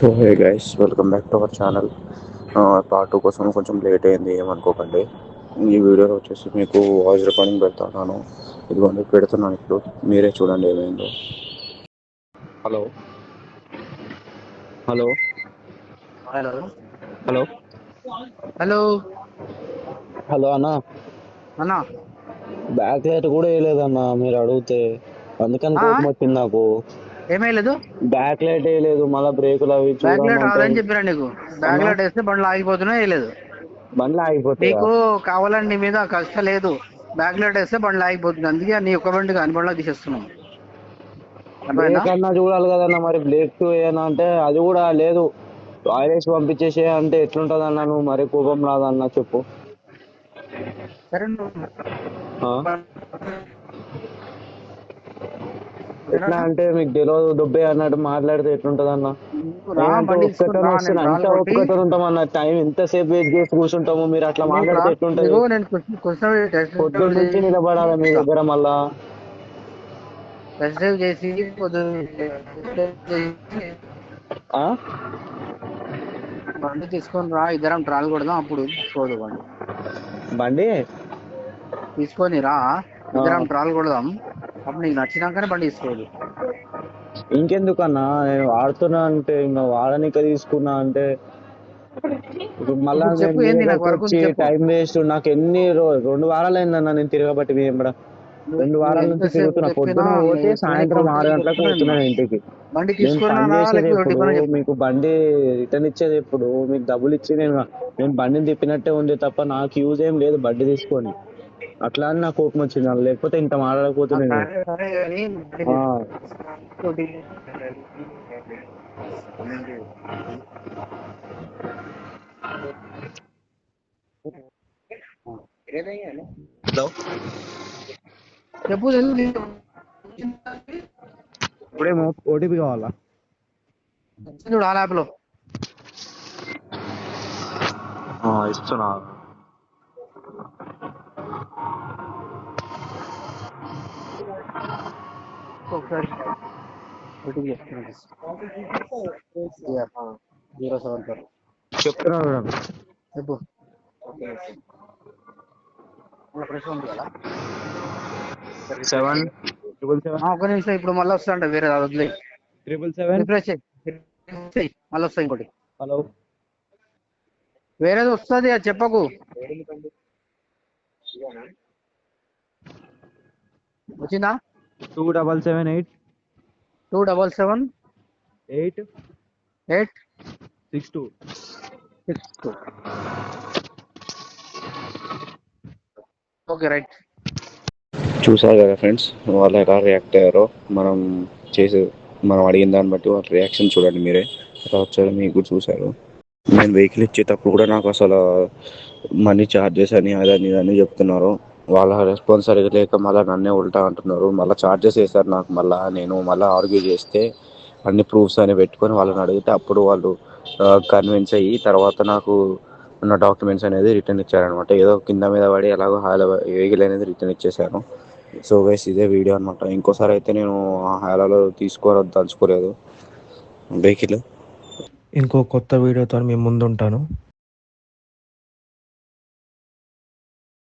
So hey guys, welcome back to our channel. Part two కోసం కొంచెం late అయింది, ఏమనుకోకండి. ఈ వీడియోలో వచ్చేసి మీకు వాయిస్ రికార్డింగ్ పెడతాను. ఇదిగోండి పెడుతున్నాను, ఇప్పుడు మీరే చూడండి ఏమైందో. Hello hello hello hello hello hello అన్న, అన్నా బ్యాక్ లైట్ కూడా వేయలేదన్న మీరు అడిగితే, అందుకని కోపం వచ్చింది నాకు. ఏమేయలేదు. బ్యాక్ లైట్ వేయలేదు, మళ్ళీ బ్రేకులు అవి బ్యాక్ లైట్ చూడమంటే రాదని చెప్పినా నీకు. అన్న బ్యాక్ లైట్ వేస్తే బండ్లు ఆగిపోతున్నా వేయలేదు. బండ్లు ఆగిపోతాయా? నీకు కావాలని నీ మీద కష్టం లేదు. బ్యాక్ లైట్ వేస్తే బండ్లు ఆగిపోతుంది, అందుకే నీ ఒక బండి కాని బండ్లో తీసేస్తున్నాం. అర్థమైందా? బ్రేక్ అన్నా చూడాలి కదన్నా, మరి బ్రేక్ ఏనా అంటే అది కూడా లేదు. ఆయిల్ వేసి పంపించేసే అంటే ఎట్లుంటది అన్న? నువ్వు మరి కోపం రాదన్న చెప్పు. సరే ఆ? ఎట్లా అంటే మీకు తెలియదు డబ్బే అన్నట్టు మాట్లాడితే ఎట్లుంటది అన్న? రా, నేనంటే బండి తీసుకొని ఒక్కటనే రా, నేను వస్తున్నా, రాళ్ళు ఎంత కొట్టి ఒక్కటే ఉంటాం అన్న. టైం ఎంతసేపు వెయిట్ చేసి కూర్చుంటాము, మీరు అట్లా నీకు రా. మాట్లాడితే ఎట్లుంటది? నీకు నేను క్వశ్చన్ పొద్దున్న నుంచి నిలబడాలి మీ దగ్గర మళ్ళా. టెస్ట్ డ్రైవ్ చేసి ఆ? బండి తీసుకొని రా, ఇద్దరం ట్రాల్ కొడదాం, అప్పుడు తీసుకోదు బండి. బండి తీసుకొని రా, ఆ, ఇద్దరం ట్రాల్ కొడదాం, అప్పుడు నీకు నచ్చినాకనే బండి తీసుకోదు. ఇంకెందుకన్నా, నేను వాడుతున్నా అంటే ఇంకా వాడనిక తీసుకున్నా అంటే ఇప్పుడు మళ్ళా ఇప్పుడు నేను చెప్పు, మీ ఏంది నాకు దగ్గరకు వర్క్ వచ్చి ఉంది చెప్పు. Time waste. నాకు ఎన్ని 2 వారాలు అయిందన్న నేను తిరగబట్టి మీ వెంబడ. రెండు నువ్వు వారాల నుంచి ఎంతసేపు తిరుగుతున్నా. చెప్పినా పొద్దున పోతే నేను సాయంత్రం 6 గంటలకు చెప్తున్నా పోతున్నా నేను ఇంటికి. బండి నేను పని తీసుకున్నానా చేసేది లేకపోతే ఎప్పుడు, వడ్డీ పని చెప్పు. మీకు బండి రిటర్న్ ఇచ్చేది ఎప్పుడు, మీకు డబ్బులు ఇచ్చి నేను బండిని తిప్పినట్టే ఉంది తప్ప నాకు యూజ్ ఏం లేదు బండి తీసుకొని. అట్లా అని నాకు కోపం వచ్చింది, లేకపోతే ఇంత మాట్లాడకపోతే నేను. సరే సరే కానీ బండి ఆ, వడ్డీ. హలో, చెప్పు ఎందుకు ఇప్పుడేమో ఓటీపీ కావాలా? చూడు ఆ యాప్ లో. ఇస్తున్నా. ఒకసారి ఓటీపీ చెప్తున్నాను. 074 చెప్తున్నా మేడం. చెప్పు. ఫ్రెష్ ఉంది కదా. 777 ఒక నిమిషం, ఇప్పుడు మళ్ళీ వస్తాంట వేరే వదిలే. 777. రిఫ్రెష్ చేయి, మళ్ళీ వస్తాయి ఇంకోటి. హలో, వేరేది వస్తుంది, అది చెప్పకు. వచ్చిందా? 2778 277 862. 862. Okay right. చూసారు కదా ఫ్రెండ్స్, వాళ్ళు ఎలా రియాక్ట్ అయ్యారో. మనం చేసే మనం అడిగిన దాన్ని బట్టి వాళ్ళ రియాక్షన్ చూడండి మీరే. ఎలా వచ్చారో మీకు చూసారు. నేను వెహికల్ ఇచ్చేటప్పుడు కూడా నాకు అసలు మనీ ఛార్జెస్ అని అదని ఇదని చెప్తున్నారు. వాళ్ళ రెస్పాన్స్ సరిగ్గా లేక మళ్ళీ నన్నే ఉల్టా అంటున్నారు. మళ్ళీ ఛార్జెస్ వేశారు నాకు. నేను మళ్ళీ ఆర్గ్యూ చేస్తే అన్ని ప్రూఫ్స్ అని పెట్టుకొని వాళ్ళని అడిగితే అప్పుడు వాళ్ళు కన్విన్స్ అయ్యి తర్వాత నాకు ఉన్న డాక్యుమెంట్స్ అనేది రిటర్న్ ఇచ్చారనమాట. ఏదో కింద మీద పడి ఎలాగో వెహికల్ అనేది రిటర్న్ ఇచ్చేసాను. సో గైస్, ఇదే వీడియో అనమాట. ఇంకోసారి అయితే నేను హాలలో తీసుకోవద్దు తలుచుకోలేదు వెహికల్. ఇంకో కొత్త వీడియోతో మీ ముందుంటాను.